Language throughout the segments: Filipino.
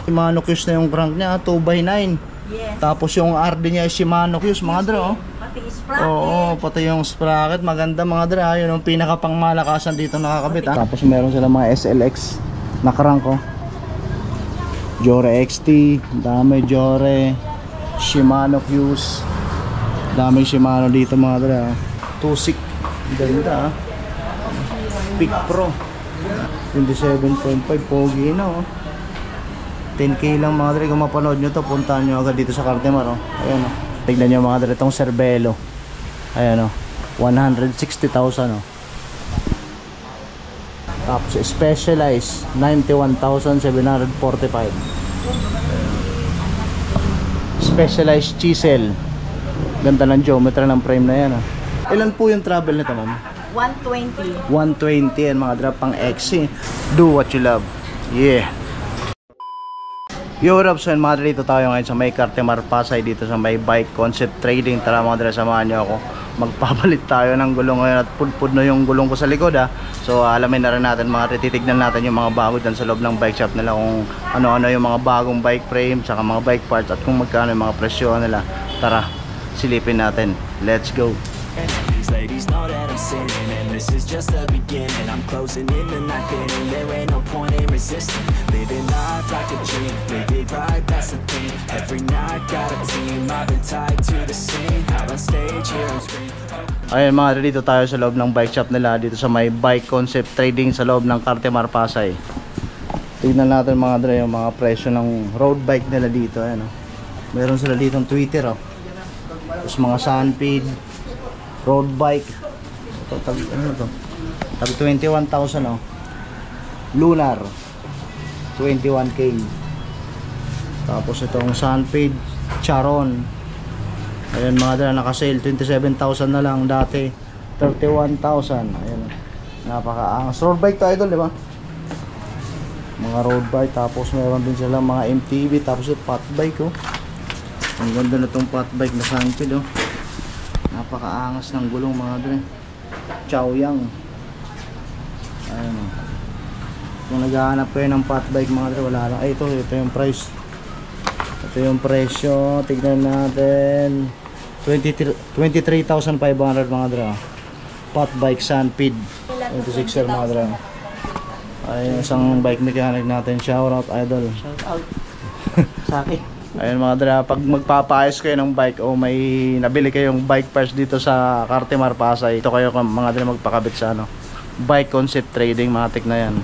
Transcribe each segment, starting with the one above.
Shimano Q's na yung crank niya, 2x9. Yes. Tapos yung RD niya ay Shimano Q's, mga dre, oh. Pati sprocket. Oo, pati yung sprocket, maganda mga dre, ha. Yun yung pinaka pangmalakasan dito nakakabit, ha. Tapos meron sila mga SLX na crank, oh. Jore XT, dami Jore, Shimano Q's, daming Shimano dito mga dre, ha. Tusik, ganda, ha. Peak Pro 27.5, pogi na, oh. 10k lang mga dre. Kung mapanood nyo to, puntahan nyo agad dito sa Cartimar, oh. Ayan, oh. Tignan nyo mga dre, itong Cervelo. Ayan, oh. 160,000, oh. Tapos Specialized 91,745. Specialized Chisel, ganda ng geometry ng frame na yan, oh. Ilan po yung travel nito, ma'am? 120. 120 yan mga drop pang XC. Do what you love. Yeah. Yo, what's up, mga dre, dito tayo ngayon sa may Cartimar Pasay, dito sa may Bike Concept Trading. Tara mga dre, samahan nyo ako. Magpapalit tayo ng gulong ngayon at pudpud na yung gulong ko sa likod, ha. So alamin na rin natin mga dre, titignan natin yung mga bago dyan sa loob ng bike shop nila, kung ano-ano yung mga bagong bike frame, saka mga bike parts, at kung magkano yung mga presyo nila. Tara, silipin natin. Let's go. These ladies know that I'm sinning, and this is just the beginning. I'm closing in the night inning, there ain't no point in resisting. Living life like a dream, live it right, that's the thing. Every night got a team, I've been tied to the scene. Out on stage, here I'm screaming. Ayun mga dre, dito tayo sa loob ng bike shop nila, dito sa may Bike Concept Trading sa loob ng Cartimar Pasay. Tignan natin mga dre yung mga presyo ng road bike nila dito. Ayan, oh. Meron sila dito ng Twitter, oh. Tapos mga Sunpeed road bike. Ito, ano to? Tag 21,000, oh. Lunar 21k. Tapos itong Sunpeed Charon, ayan mga dala, naka-sale 27,000 na lang, dati 31,000. Ayan, napakaangas. Road bike to, idol, di ba? Mga road bike. Tapos meron din sila mga MTV. Tapos yung pot bike, oh. Ang ganda na itong pot bike na Sunpeed, oh. Napakaangas ng gulong mga dre. Chaoyang. Ayan, oh. Kung naghahanap kayo ng pot bike mga dre, wala lang. Ay, ito yung price. Ito yung presyo. Tignan natin. 23,500 mga dre. Pot bike Sunpeed 26er mga dre. Ay, isang bike mechanic natin. Shout out, idol. Shout out sa akin. Ayun mga dre, pag magpapaayos kayo ng bike o may nabili kayong bike parts dito sa Cartimar Pasay, ito kayo mga dre magpakabit sa ano, Bike Concept Trading, matik na yan.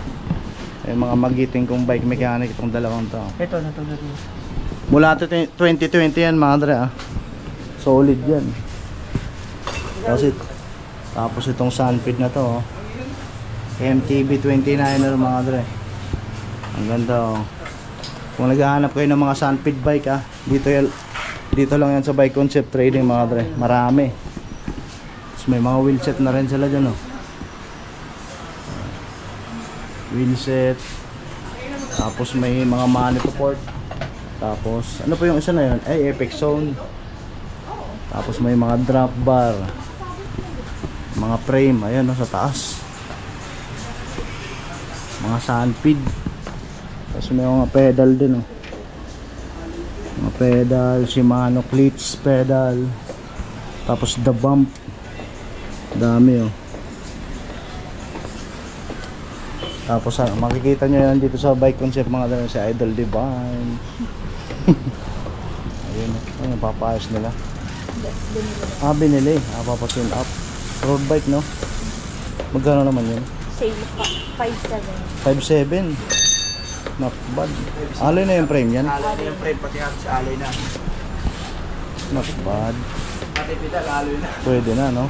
Ayun mga magiting kong bike mechanic itong dalawang to. Ito na to. Mula 2020 yan mga dre, ah. Solid yan. Tapos itong Sunpeed na to, oh. MTB 29er mga dre. Ang ganda, oh. Kung naghahanap kayo ng mga Sunpeed bike, ah, dito lang yan sa Bike Concept Trading mga dre. Marami. Tapos may mga wheelset na rin sila dyan, oh. Wheelset. Tapos may mga money support. Tapos ano po yung isa na yun? Ay, Apex Zone. Tapos may mga drop bar, mga frame, ayan, no, sa taas. Mga Sunpeed. Tapos may mga pedal din, oh. Mga pedal, Shimano cleats pedal. Tapos the bump. Dami, oh. Tapos makikita nyo yan dito sa Bike Concept mga dala, si Idol Divine. Ayun, ayun, papayos nila. Binili. Papasin up. Road bike, no? Magkano naman yun? Sale 5.7. 5.7. Not bad. Alloy na yung frame yan? Alloy na yung frame, pati sa alloy na. Not bad. Pati pedal, alloy na. Pwede na, no?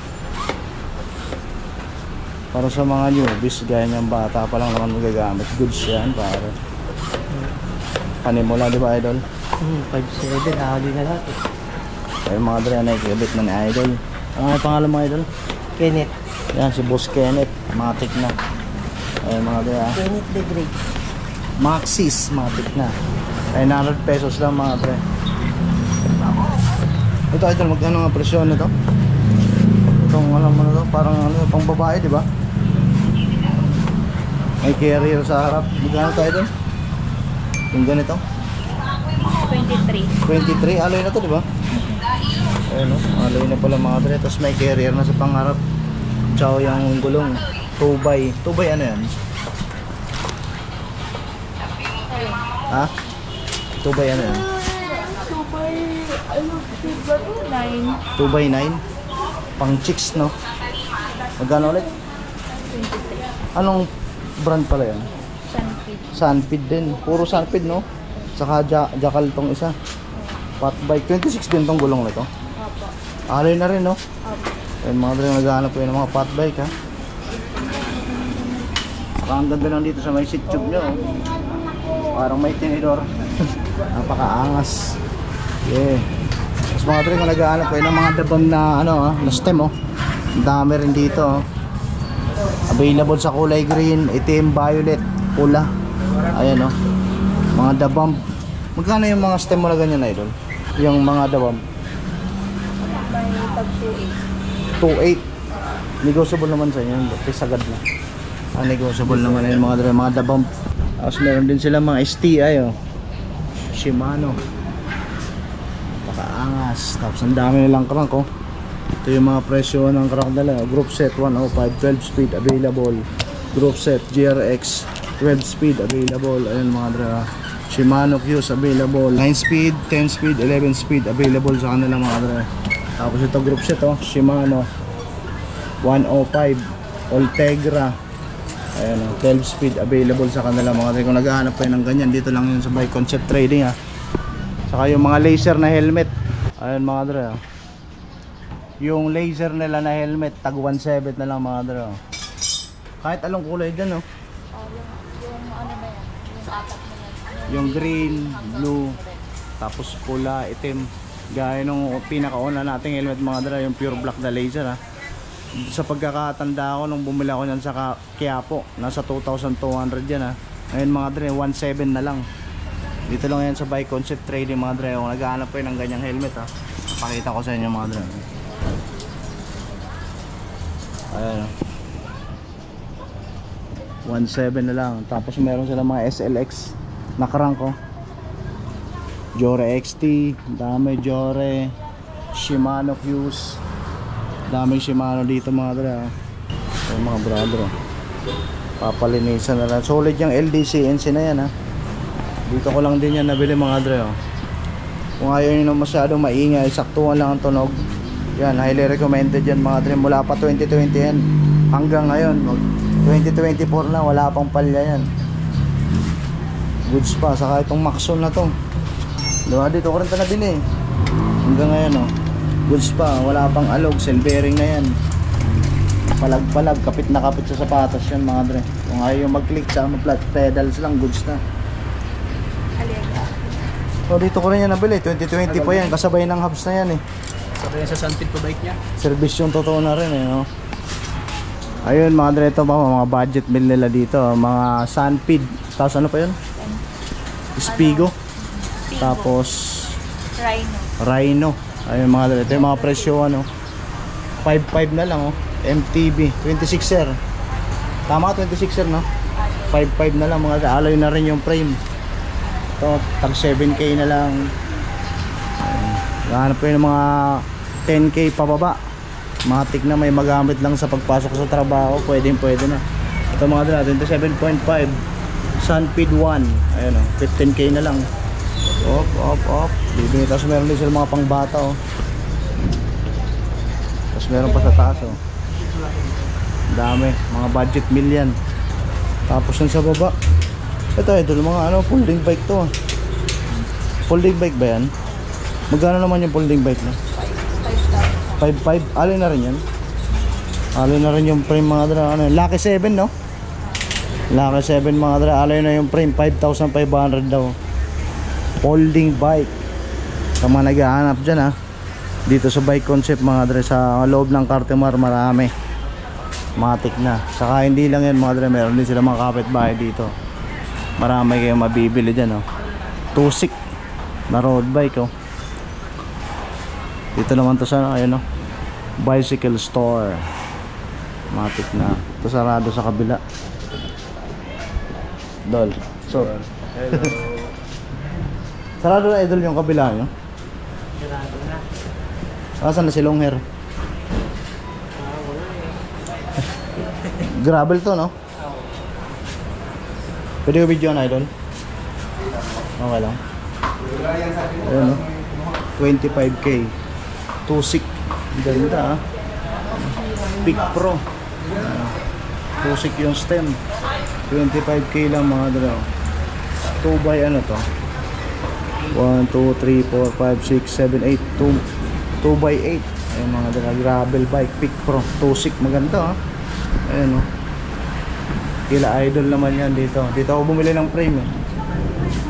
Para sa mga newbies, gaya niyang bata pa lang naman magagamit. Goods yan, pare. Panimula, di ba, Idol? 5.7. Alloy na lahat, eh. Ayun mga dre, naikibit na ni Idol. Ano nga yung pangalan mo, Idol? Kenneth. Yan, si Boss Kenneth. Matik na. Ayun mga dre, ah. Kenneth the Great. Maxis, matik na. 900 pesos lang mga dre. Ito, Idol, magkano nga presyo nito? Itong ano mo na to, parang ano, pang babae, di ba? May carrier sa harap. Magkano tayo doon? Yung ganito? 23, alloy na to, di ba? Ayun, no? Alloy na pala mga dre. Tapos may carrier na sa pangarap. Tsaka yung gulong 2x ano yan? Ha? 2x ano yan? 2x9 pang chicks, no? Magkano ulit? Anong brand pala yan? Sunfeed din. Puro Sunfeed, no? Saka Jackal tong isa. Fat bike. 26 din tong gulong na to. Alloy na rin, no? Ayun mga dre, naghahanap po yun ng mga fat bike, ha? Saka ang ganda lang dito sa may seat tube nyo, oh. Parang may tinidor. Napakaangas. Yeah. Tapos mga dre, kung naghahanap po yun ng mga dabang na, ano, na stem, oh. Ang dami rin dito, oh. Available sa kulay green, itim, violet, pula. Ayan, oh. Mga dabang. Magkano yung mga stem mo na ganyan, idol? Yung mga dabang 2.8. Negotiable naman sa inyo. Pisagad na. Negotiable naman na yung mga dabang. Tapos meron din sila mga STI, oh. Shimano. Pakaangas. Tapos ang dami nilang crank, oh. Ito yung mga presyo ng crank nila. Group set 105, 12 speed available. Group set GRX 12 speed available. Ayun mga dra. Shimano Fuse available. 9 speed, 10 speed, 11 speed available sa kanila mga dra. Tapos ito group set, oh. Shimano 105 Ultegra. Ayan, oh. 12 speed available sa kanila mga dra. Kung naghahanap kayo ng ganyan, dito lang yun sa Bike Concept Trading, ha. Saka yung mga laser na helmet. Ayun mga dra, oh. Yung laser nila na helmet, tag 1.7 na lang mga dra, oh. Kahit anong kulay dyan, oh. Yung ano ba yan? Yung apat na yan. Yung green, blue, tapos pula, itim. Gaya nung pinakauna nating helmet mga dra, yung pure black na laser, ha. Sa pagkakatanda ko nung bumili ako nyan sa Quiapo, nasa 2,200 yan, ha. Ngayon mga dra, 1.7 na lang. Dito lang yan sa Bike Concept Trading mga dra. Kung naghahanap kayo ng ganyang helmet, ha, pakita ko sa inyo mga dra. Ayan, 1.7 na lang. Tapos meron sila mga SLX na crank, oh. Jore XT, dami Jore, Shimano Fuse, daming Shimano dito mga dra. Ayun mga brother, oh. Papalinisan na lang. Solid yung LDCNC na yan, ha. Dito ko lang din yan nabili mga dra, oh. Kung ayaw nyo na masyadong maingay, saktuhan lang ang tunog. Yan, highly recommended yan mga dra. Mula pa 2020 yan hanggang ngayon, 2024 na, wala pang palya yan. Goods pa. Saka itong Maxon na to, diba? Dito ko rin ito nabili hanggang ngayon, oh. Goods pa. Wala pang alog. Cell bearing na yan. Palag-palag. Kapit na kapit sa sapatos yan mga dre. Kung ayaw mag-click sa flat pedals lang, goods na. So dito ko rin yan nabili. 2020 pa yan. Kasabay ng hubs na yan, eh. Sabi yan sa Sunfeed pa bike niya. Service yung totoo na rin, eh, no? Ayun mga dre, ito pa mga budget meal nila dito, mga Sunfeed. Tapos ano pa yun? Spigo. Tapos Rhino. Ayun mga dre, ito yung mga presyo, ano, 5.5 na lang, oh. MTB 26er. Tama, 26er, no? 5.5 na lang mga dre. Alloy na rin yung frame. Ito tag 7K na lang. Hanap ko yung mga 10K pababa. Matik na, may magamit lang sa pagpasok sa trabaho, pwede na. Ito mga dra, 27.5 Sunfeed 1. Ayun, oh, 15K na lang. Off. Bibili. Tapos meron din sila mga pangbata, oh. Tapos meron pa sa taas, oh. Dami, mga budget meal yan. Tapos yung sa baba, ito idol, mga ano, folding bike to, ah. Folding bike ba yan? Magkano naman yung folding bike na? 5.5. Alin na rin yan. Alin na rin yung frame mga dra. Ano, Lucky 7, no? Lucky 7 mga dra. Alin na yung frame. 5,500 daw. Folding bike. Sa mga naghahanap dyan, ha. Dito sa Bike Concept mga dra. Sa loob ng Cartimar marami. Matik na. Saka hindi lang yan mga dra. Meron din sila mga kapitbahay dito. Marami kayong mabibili dyan, oh. Tusik na road bike, oh. Dito naman to sa, ayun, no, bicycle store. Matik na. Ito sarado sa kabila. Dol. So, hello. Sarado na idol yung kabila nyo. Sarado na. Asan na si Longhair? Wala eh. Gravel to, no? Pwede ko video na idol? Okay lang. Ayan, no? 25k. Tusik. Ganda, ah. Big Pro. Tusik yung stem. 25k lang mga dalaw. 2 by ano to? 1, 2, 3, 4, 5, 6, 7, 8 2 by 8. Ayun mga dalaw. Gravel bike. Big Pro. Tusik. Maganda, ah. Ayan, no? Kila idol naman yan dito. Dito ako bumili ng frame, eh.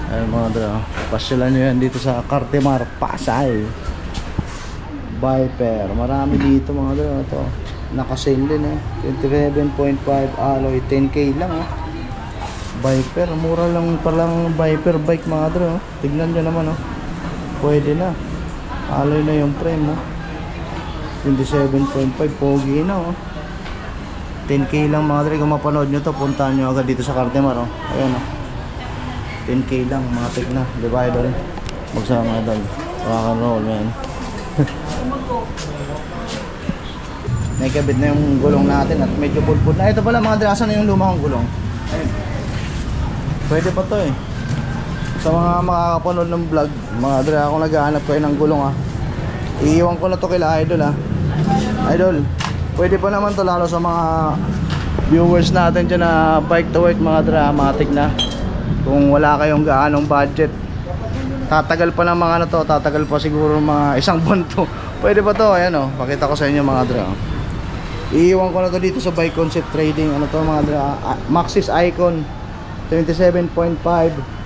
Ayun mga dalaw. Pasyalan nyo yan dito sa Cartimar, Pasay. Viper. Marami dito mga dalaw. Ito. Naka-sale din, eh. 27.5 alloy. 10k lang, eh. Viper. Mura lang palang Viper bike mga dalaw. Tignan nyo naman, oh. Pwede na. Alloy na yung frame, oh. 27.5. Pogi na, oh. 10k lang mga dre. Kung mapanood nyo to, puntahan nyo agad dito sa Cartimar, oh. Ayan, oh. 10k lang mga tig na. Diba idol? Magsama idol. Rock and roll, man. Naikabit na yung gulong natin at medyo pulpul na. Ito pala mga dre, asan na yung luma kong gulong? Ayun. Pwede pa to, eh. Sa mga makakapanood ng vlog, mga dre, ako naghahanap kayo ng gulong, ah. Iiwan ko na to kila idol, ah. Idol, pwede pa naman to lalo sa mga viewers natin dyan na bike to work mga dramatic na. Kung wala kayong gaanong budget, tatagal pa ng mga ano to, tatagal pa siguro mga isang buwan to. Pwede pa to, ayan o, pakita ko sa inyo mga dra. Iiwan ko na to dito sa Bike Concept Trading. Ano to mga dra, Maxxis Icon 27.5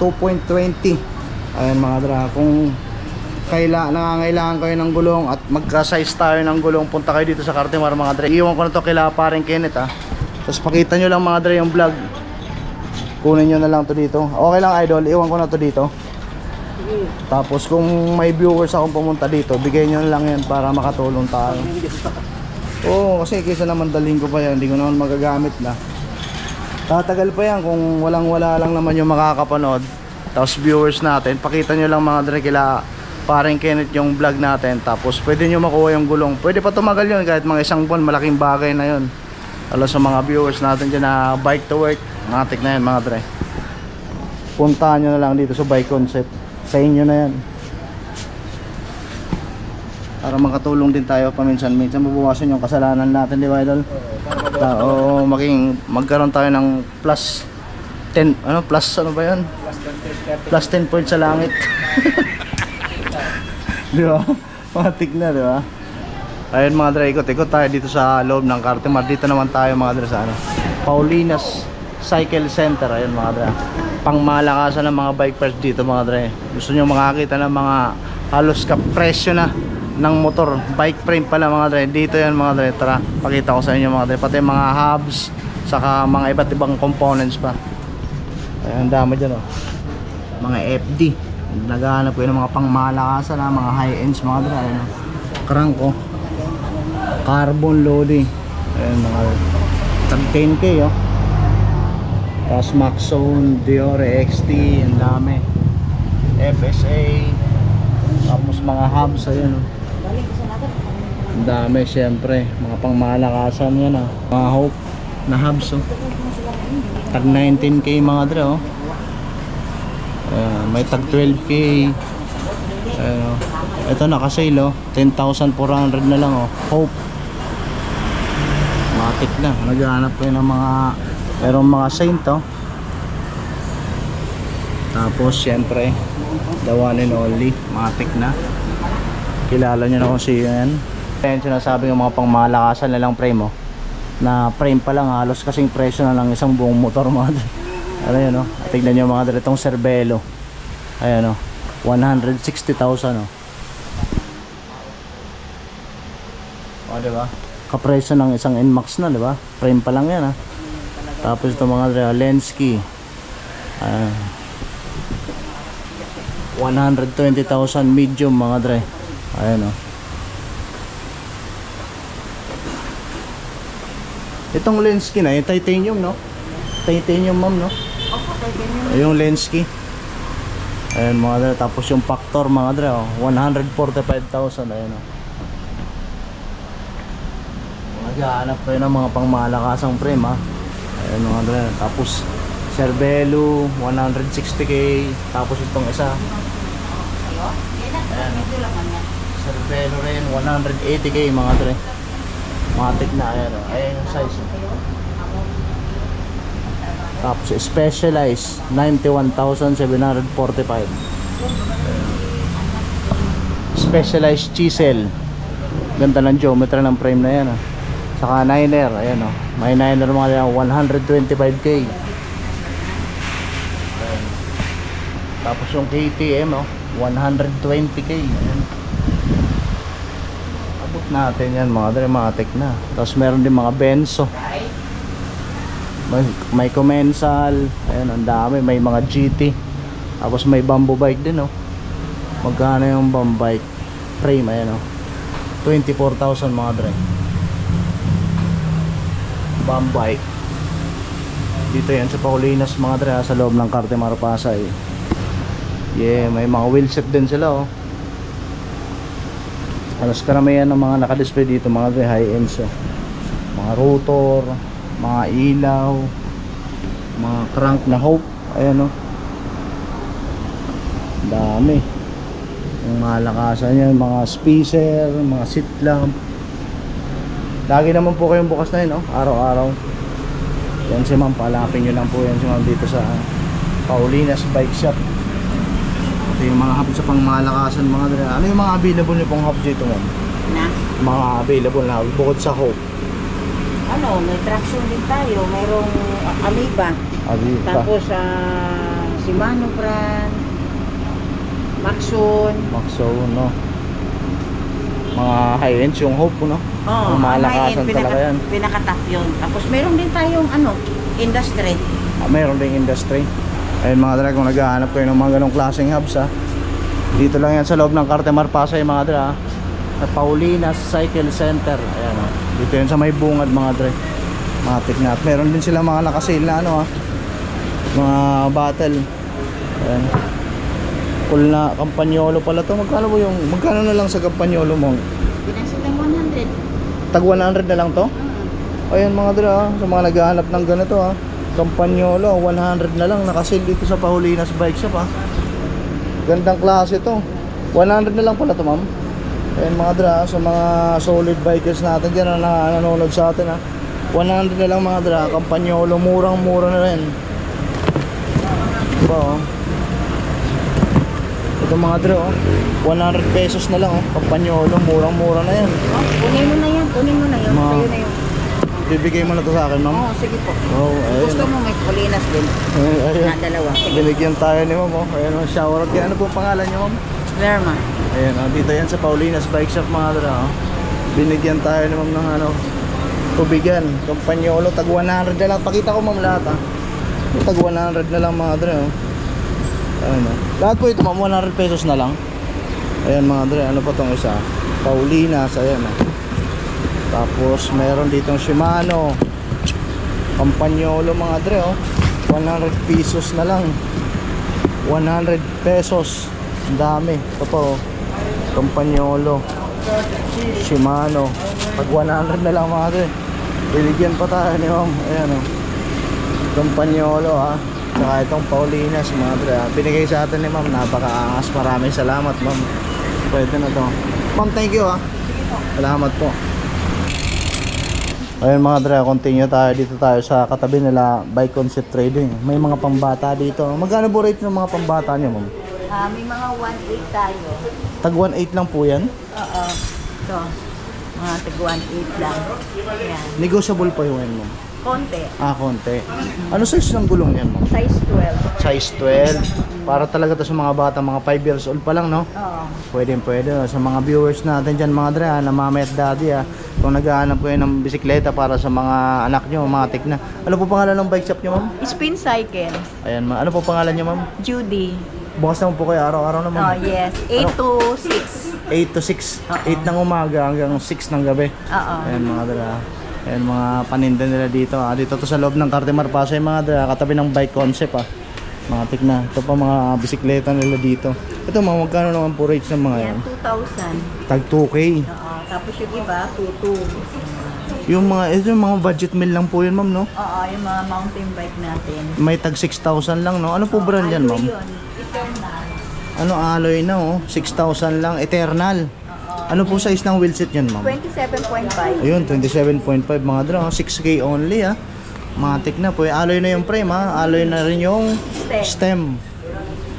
2.20. Ayan mga dra, kung nangangailangan kayo ng gulong at magka-size tayo ng gulong, punta kayo dito sa Cartimar mga dre. Iwan ko na to kila paring Kenneth, ah. Tapos pakita nyo lang mga dre yung vlog. Kunin nyo na lang to dito. Okay lang idol, iwan ko na to dito. Tapos kung may viewers akong pumunta dito, bigay nyo na lang yan para makatulong tayo. Oo, kasi kaysa naman daling ko pa yan, hindi ko naman magagamit na. Tatagal pa yan kung wala lang naman yung makakapanood. Tapos viewers natin, pakita nyo lang mga dre kila paring Kenneth yung vlog natin. Tapos pwede nyo makuha yung gulong. Pwede pa tumagal yun kahit mga isang buwan. Malaking bagay na yun. Lalo sa mga viewers natin dyan na bike to work, matik na yan mga dre. Puntahan nyo na lang dito sa Bike Concept. Sa inyo na yan. Para makatulong din tayo paminsan-minsan. Mabawasan yung kasalanan natin, di ba idol? O magkaroon tayo ng plus 10, plus ano ba yun? Plus 10 points sa langit. Di ba? Matik na, di ba? Ayun mga dre, ikot-ikot tayo dito sa loob ng Cartimar. Dito naman tayo mga dre sa Paulinas Cycle Center. Ayun mga dre, pangmalakasan ng mga bike parts dito mga dre. Gusto nyo makakita ng mga halos kapresyo na ng motor, bike frame pala mga dre. Dito yan mga dre, tara pakita ko sa inyo mga dre. Pati mga hubs, saka mga iba't ibang components pa. Ayun, dami dyan, oh. Mga FD, naghahanap ko ng mga pangmalakasan na mga high-ends mga dre. Ayun, crank, oh. Carbon loading. Ayun mga 10k, oh. Tapos Maxzone, Diore XT, ang dami. FSA. Tapos mga hubs, ayun, oh. Ang dami syempre, mga pangmalakasan yan, oh. Mga Hope na hubs, oh. Tag 19k mga dre, oh. May tag 12k. Ayun, oh. Ito naka-sale, oh. 10,400 na lang, oh. Hope. Matik na. Naghahanap ko yun ng mga merong mga Saint, oh. Tapos syempre the one and only Matic na. Kilala nyo na kung sino yan. Ayan, sinasabi ng mga pangmalakasan na lang frame, oh. Na frame pa lang halos kasing presyo na lang isang buong motor mga dre. Ano yun, oh. Tignan nyo mga dre itong Cervelo. Ayan, oh. 160,000, oh. O diba, kapresyo ng isang NMAX na, diba? Frame pa lang yan, ah. Tapos ito mga dre, Lenski. 120,000 medium mga dre. Ayan, oh. Itong Lenski na, yung titanium, no? Titanium, ma'am, no? Opo, titanium. Yung Lenski. Ayan mga dre, tapos yung factor mga dre, oh, 145,000. Ayan oh. Naghahanap kayo ng mga pangmalakasang frame ha. Ayan mga dre, tapos Cervelo 160k, tapos itong isa ayan, Cervelo rin 180k mga dre. Matic na, ayan oh. Ayan yung size oh. Tapos Specialized 91,745. Specialized chisel, ganda ng geometry ng frame na yan oh. Saka Niner, ayan oh. May Niner mga 125k. Ayan. Tapos yung KTM oh, 120k. Ayan. Abot natin yan mga dramatic na. Tapos meron din mga Benzo. May Commensal, ayan, ang dami, may mga GT. Tapos may bamboo bike din oh. Magkano yung bamboo bike frame, ayan oh. 24,000 mga dre. Bamboo bike. Dito yan sa Paulinas mga dre, sa loob ng Cartimar Pasay. Yeah, may mga wheelset din sila oh. Alas karamihan ng mga naka-display dito mga dre, high ends oh. Mga rotor, mga ilaw, mga crank na Hope, ayan o, dami yung malakasan yan, mga spacer, mga seat lamp. Lagi naman po kayong bukas na yun oh, araw-araw. Yan si ma'am, palapin nyo lang po yan si ma'am dito sa Paulinas Bike Shop. Ito yung mga hub sa pangmalakasan mga dre. Ano yung mga available nyo pong hub dito ma'am? Na? Mga available na hub bukod sa Hope. Ano, may traction din tayo. Mayroong Amoeba. Tapos Shimano brand, Maxon, no? Mga high-end yung Hope, no? oh, malakasan talaga yan. Pinaka-top yun. Tapos meron din tayong industry. Meron ding industry. Ayun mga dra, kung naghahanap kayo ng mga ganong klaseng hubs ha, dito lang yan sa loob ng Cartimar Pasay mga dra, sa Paulinas Cycle Center. Ayan o, dito yan sa may bungad mga dra, matik na. At meron din sila mga nakasale na mga battle. Ayan, full na Campagnolo pala to. Magkano na lang sa Campagnolo mo? Pinasilang 100. Tag 100 na lang to? Ayan mga dra, sa mga naghahanap ng ganito Campagnolo 100 na lang, nakasale dito sa Paulinas Bike Shop Gandang klase to. 100 na lang pala to ma'am. Ayan mga dra, sa mga solid bikers natin dyan na nanonood sa atin 100 na lang mga dra. Campagnolo, murang mura na rin. Diba ito mga dra 100 pesos na lang Campagnolo, murang mura na yan. Kunin mo na yan. Sa'yo na yun. Bibigay mo na to sa akin ma'am? Oo, sige po. Ayun. Gusto mo may Paulinas din? Ayun. Na dalawa. Sige. Binigyan tayo ni ma'am Ayun, shoutout kaya. Ano po pangalan niyo ma'am? Lerma. Ayan, dito yan sa Paulinas Bike Shop mga dra binigyan tayo ni ma'am ng tubigan, Campagnolo, tag 100 na lang. Pakita ko ma'am lahat tag 100 na lang mga dra Ayan, lahat po ito ma'am 100 pesos na lang. Ayan mga dra, ano pa tong isa? Paulinas, ayan tapos meron ditong Shimano, Campagnolo mga dre 100 pesos na lang. 100 pesos. Ang dami. Ito po Campagnolo, Shimano, pag 100 na lang mga dre. Biligyan pa tayo ni ma'am. Ayan Campagnolo saka itong Paulinas mga dre binigay sa atin ni ma'am. Napakaangas. Maraming salamat ma'am. Pwede na to ma'am. Thank you Salamat po. Ayun mga dre, continue tayo. Dito tayo sa katabi nila Bike Concept Trading. May mga pambata dito. Magkano po rate ng mga pambata niyo ma'am? May mga 1.8 tayo. Tag 1.8 lang po yan? Oo. Ito. Mga tag 1.8 lang. Yan. Negotiable pa yung yan ma'am? Konti. Konti. Ano size ng gulong yan ma'am? Size 12. Size 12. Para talaga to sa mga bata, mga 5 years old pa lang, no? Oo. Pwede. Sa mga viewers natin dyan mga dre, na mama at daddy kung naghahanap kayo ng bisikleta para sa mga anak nyo, mga tikna. Ano po pangalan ng bike shop nyo ma'am? Spin Cycle. Ayan ma'am. Ano po pangalan nyo ma'am? Judy. Bukas naman po kayo araw-araw naman. Oh, yes. 8 to 6. 8 to 6. 8 ng umaga hanggang 6 ng gabi. Oo. Ayan mga dra. Ayan mga paninda nila dito. Dito to sa loob ng Cartimar Pasay mga dra, katabi ng Bike Concept Matik na. Ito pa mga bisikleta nila dito. Ito ma'am, magkano naman po rates ng mga yan? Yan, 2,000. Tag 2K. Oo, tapos yung iba, 2,200. Yung mga, ito yung mga budget meal lang po yun ma'am, no? Oo, yung mga mountain bike natin. May tag 6,000 lang, no? Ano po brand yan ma'am? Alloy yun, Eternal. Ano alloy na, oh? 6,000 lang, Eternal. Ano po size ng wheelset yan ma'am? 27.5. Ayun, 27.5 mga dra, 6K only ah. Matik na po, alloy na yung frame ha, alloy na rin yung stem.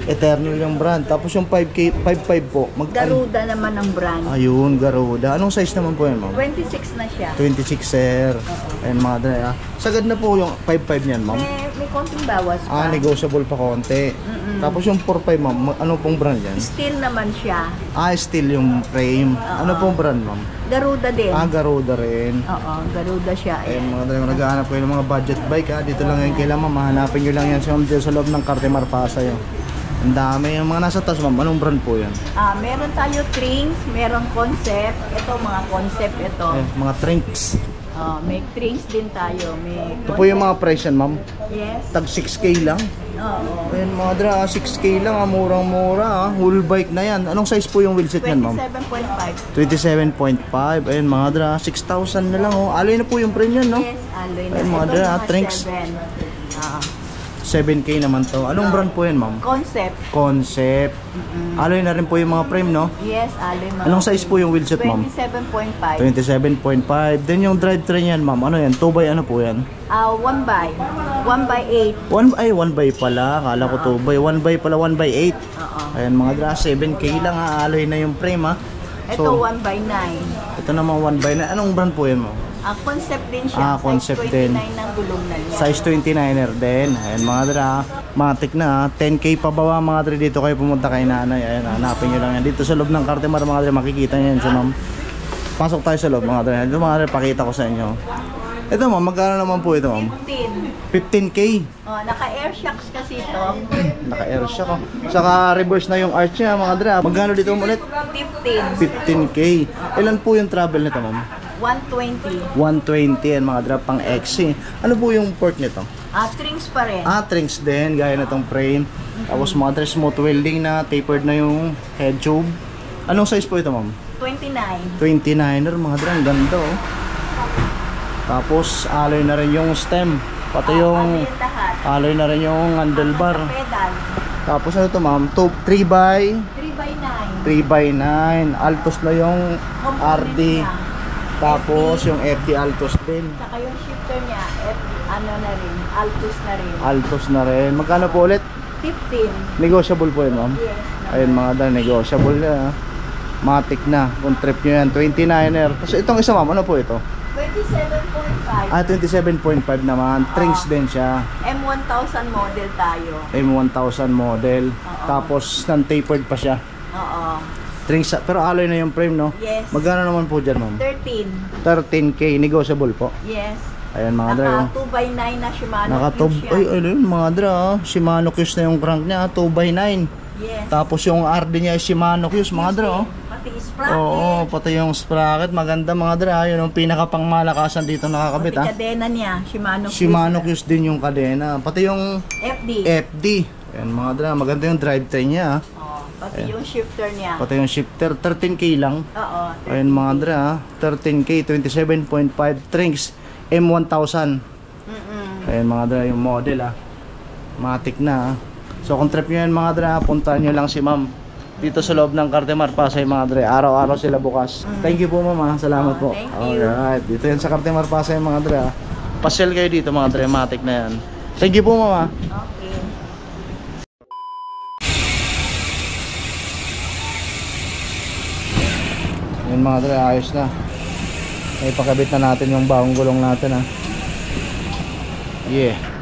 Eternal yung brand. Tapos yung 5K, 5.5 po. Garuda naman ang brand. Ayun, Garuda. Anong size naman po yan ma'am? 26 na siya. 26 sir. Ayun mga dra ah. Sagad na po yung 5.5 niyan ma'am. May konting bawas pa. Negotiable pa konti. Tapos yung 4.5 ma'am, ano pong brand yan? Steel naman siya. Steel yung frame. Ano pong brand ma'am? Garuda din. Garuda rin. Oo, Garuda siya. Ayun mga dra, naghahanap kayo ng mga budget bike ha. Dito lang yan kailangan ma'am. Hanapin nyo lang yan sa loob ng Cartemar Pasay. Ang dami yung mga nasa taas ma'am. Anong brand po yan? Meron tayo Trinks, meron Concept. Ito, mga Concept ito. Mga Trinks. May Trinks din tayo. May Ito po yung mga price yan ma'am. Yes. Tag 6K lang. Oo. Ayun mga dra, 6K lang ha. Murang-mura ha. Whole bike na yan. Anong size po yung wheelset yan ma'am? 27.5. 27.5. Ayun mga dra, 6,000 na lang oh. Alloy na po yung frame yan no? Yes, alloy na. Ayun mga Ito, dra, mga Trinks. 7K naman to. Anong brand po yan ma'am? Concept. Concept. Alloy na rin po yung mga frame no? Yes, alloy mga. Anong size po yung wheelset ma'am? 27.5. 27.5. Then yung drivetrain yan ma'am, ano yan? 2x ano po yan? 1 by 8. 1x pala. Kala ko 2x. 1x pala, 1x8. Oo. Ayan mga dra, 7K lang ha. Alloy na yung frame ha. Ito 1 by 9. Ito naman 1x9. Anong brand po yan mo? Concept din siya. Concept size 29 din. ng gulong na niya. Size 29er din. Ayan mga dra, matik na ha. 10K pa baba mga dra dito kayo pumunta kay nanay. Ayan, hanapin nyo lang yan. Dito sa loob ng Cartemar mga dra, makikita nyo yan sa ma'am. Pasok tayo sa loob mga dra. Ito mga dra, pakita ko sa inyo. Ito ma'am, magkano naman po ito ma'am? 15. 15K. Naka-air shocks kasi ito. Naka-air shock oh. Saka reverse na yung arch niya mga dra. Magkano dito ulit? 15. 15K. Ilan po yung travel nito ma'am? 120. 120 yan mga dra, pang XC. Ano po yung port nito? Trinks pa rin. Trinks din, gaya na tong frame. Tapos mga dra, smooth welding na, tapered na yung head tube. Anong size po ito ma'am? 29. 29er mga dra, ang ganda oh. Tapos alloy na rin yung stem. Pati yung alloy na rin yung handlebar. Pedal. Tapos ano to ma'am? 3x 3x9. Altos na yung RD. Tapos yung FD Altos din. Saka yung shifter niya, na rin, Altus na rin. Altos na rin. Magkano po ulit? 15. Negotiable po yun ma'am? Yes. Ayun mga dra, negotiable na. Matic na. Kung trip nyo yan, 29er. Tapos itong isa ma'am, ano po ito? 27.5. 27.5 naman. Trinks din siya. M1000 model tayo. M1000 model. Tapos non-tapered pa siya. Oo. Trinks, pero alloy na yung frame no? Yes. Magkano naman po dyan ma'am? 13. 13K. Negotiable po. Yes. Ayan mga dra. Naka 2x9 na Shimano. Naka ay ayun mga dra. Shimano Q's na yung crank niya. 2x9. Yes. Tapos yung RD niya ay Shimano Q's mga dra. Pati sprocket. Oo, pati yung sprocket. Maganda mga dra. Yun yung pinaka pangmalakasan dito nakakabit Pati kadena niya, Shimano Q's din yung kadena. Pati yung FD. Ayan mga dra. Maganda yung drivetrain niya. Pati yung shifter niya. Pati yung shifter. 13K lang. Oo. Ayan mga dra. 13K. 27.5 Trinks. M1000. Ayan mga dra yung model Matic na So kung trip nyo yan mga dra, puntahan nyo lang si ma'am dito sa loob ng Cartemar Pasay mga dra. Araw-araw sila bukas. Thank you po ma'am. Salamat po. Thank you. Alright. Dito yan sa Cartemar Pasay mga dra. Pasyal kayo dito mga dra. Matic na yan. Thank you po ma'am. Okay. Yan mga dra, ayos na. May pakabit na natin yung bagong gulong natin Yeah.